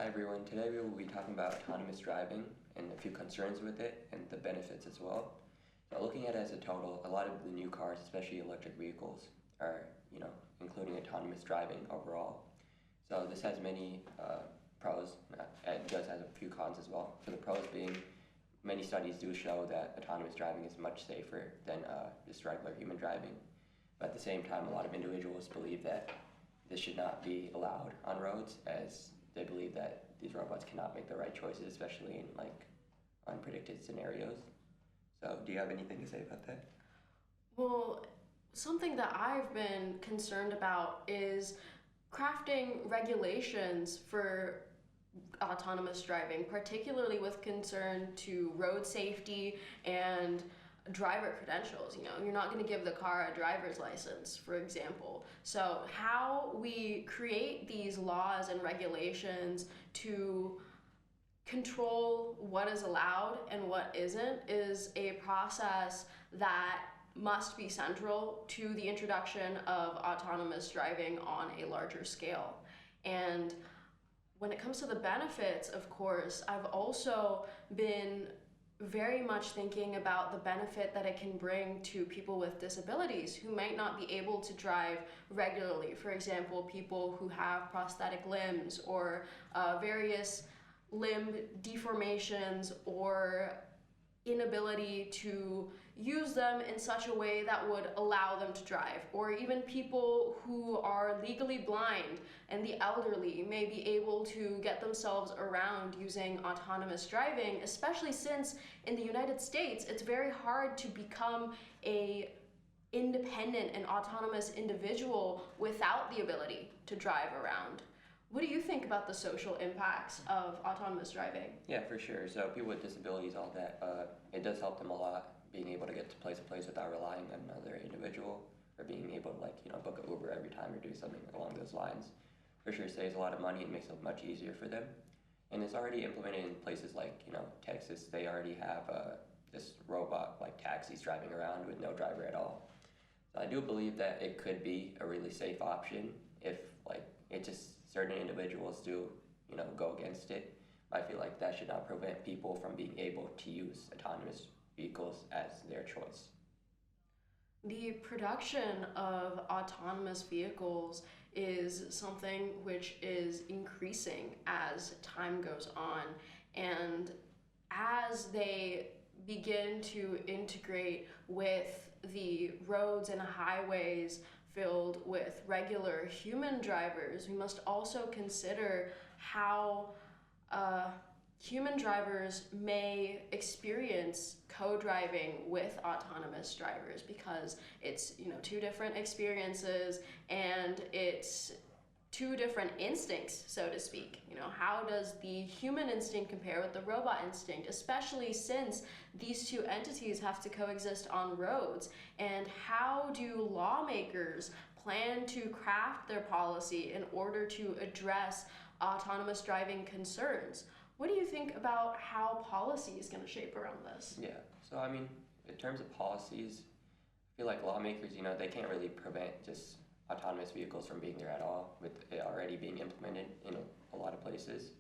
Hi everyone, today we will be talking about autonomous driving and a few concerns with it and the benefits as well. So looking at it as a total, a lot of the new cars, especially electric vehicles, are, including autonomous driving overall. So this has many pros, it does have a few cons as well. So the pros being, many studies do show that autonomous driving is much safer than just regular human driving. But at the same time, a lot of individuals believe that this should not be allowed on roads, as they believe that these robots cannot make the right choices, especially in unpredicted scenarios. So do you have anything to say about that? Well, something that I've been concerned about is crafting regulations for autonomous driving, particularly with concern to road safety and driver credentials. You're not going to give the car a driver's license, for example. So how we create these laws and regulations to control what is allowed and what isn't is a process that must be central to the introduction of autonomous driving on a larger scale. And when it comes to the benefits, of course, I've also been very much thinking about the benefit that it can bring to people with disabilities who might not be able to drive regularly. For example, people who have prosthetic limbs or various limb deformations or inability to use them in such a way that would allow them to drive, or even people who are legally blind and the elderly may be able to get themselves around using autonomous driving, especially since in the United States it's very hard to become a independent and autonomous individual without the ability to drive around. What do you think about the social impacts of autonomous driving? Yeah, for sure. So people with disabilities, all that, it does help them a lot, being able to get to place to place without relying on another individual, or being able to book an Uber every time or do something along those lines. For sure saves a lot of money and makes it much easier for them. And it's already implemented in places like, Texas. They already have this robot taxis driving around with no driver at all. So I do believe that it could be a really safe option if it just certain individuals do, go against it. I feel like that should not prevent people from being able to use autonomous vehicles as their choice. The production of autonomous vehicles is something which is increasing as time goes on, and as they begin to integrate with the roads and highways filled with regular human drivers, we must also consider how human drivers may experience co-driving with autonomous drivers, because it's two different experiences and it's two different instincts, so to speak. How does the human instinct compare with the robot instinct, especially since these two entities have to coexist on roads? And how do lawmakers plan to craft their policy in order to address autonomous driving concerns? What do you think about how policy is going to shape around this? Yeah, so in terms of policies, I feel like lawmakers, they can't really prevent just autonomous vehicles from being there at all, with it already being implemented in a lot of places.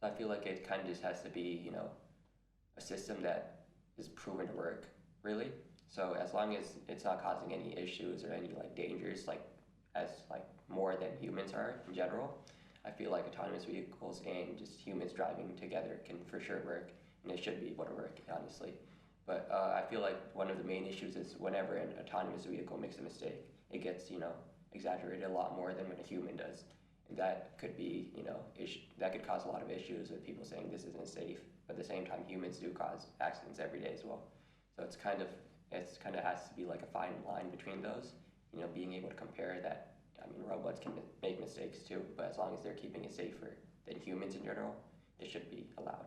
So I feel like it kind of just has to be, a system that is proven to work, really. So as long as it's not causing any issues or any dangers, as more than humans are in general, I feel like autonomous vehicles and just humans driving together can for sure work, and it should be able to work, honestly. But I feel like one of the main issues is whenever an autonomous vehicle makes a mistake, it gets, exaggerated a lot more than when a human does. And that could be, that could cause a lot of issues with people saying this isn't safe. But at the same time, humans do cause accidents every day as well. So it's kind of has to be like a fine line between those, being able to compare that. Robots can make mistakes too, but as long as they're keeping it safer than humans in general, it should be allowed.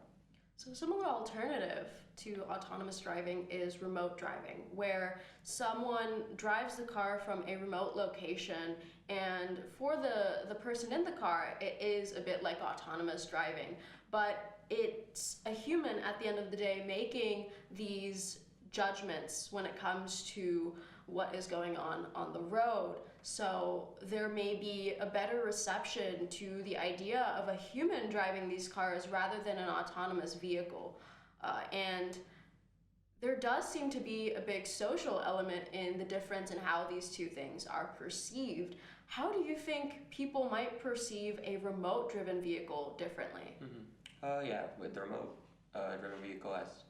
So a similar alternative to autonomous driving is remote driving, where someone drives the car from a remote location, and for the person in the car, it is a bit like autonomous driving, but it's a human at the end of the day making these judgments when it comes to what is going on the road. So there may be a better reception to the idea of a human driving these cars rather than an autonomous vehicle. And there does seem to be a big social element in the difference in how these two things are perceived. How do you think people might perceive a remote driven vehicle differently? Yeah, with the remote driven vehicle, as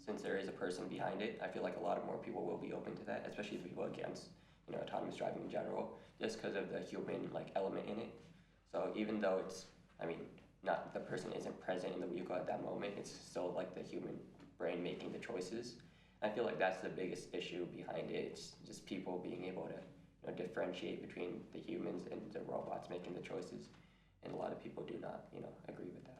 since there is a person behind it, I feel like a lot of more people will be open to that, especially the people against autonomous driving in general, just because of the human like element in it. So even though I mean, not the person isn't present in the vehicle at that moment, it's still like the human brain making the choices. I feel like that's the biggest issue behind it. It's just people being able to differentiate between the humans and the robots making the choices, and a lot of people do not agree with that.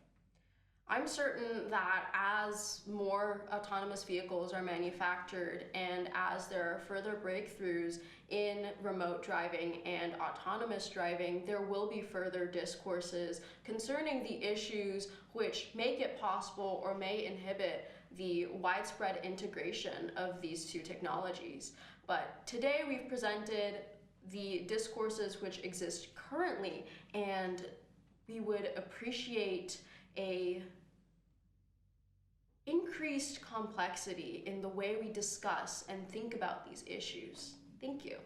I'm certain that as more autonomous vehicles are manufactured and as there are further breakthroughs in remote driving and autonomous driving, there will be further discourses concerning the issues which make it possible or may inhibit the widespread integration of these two technologies. But today we've presented the discourses which exist currently, and we would appreciate a increased complexity in the way we discuss and think about these issues. Thank you.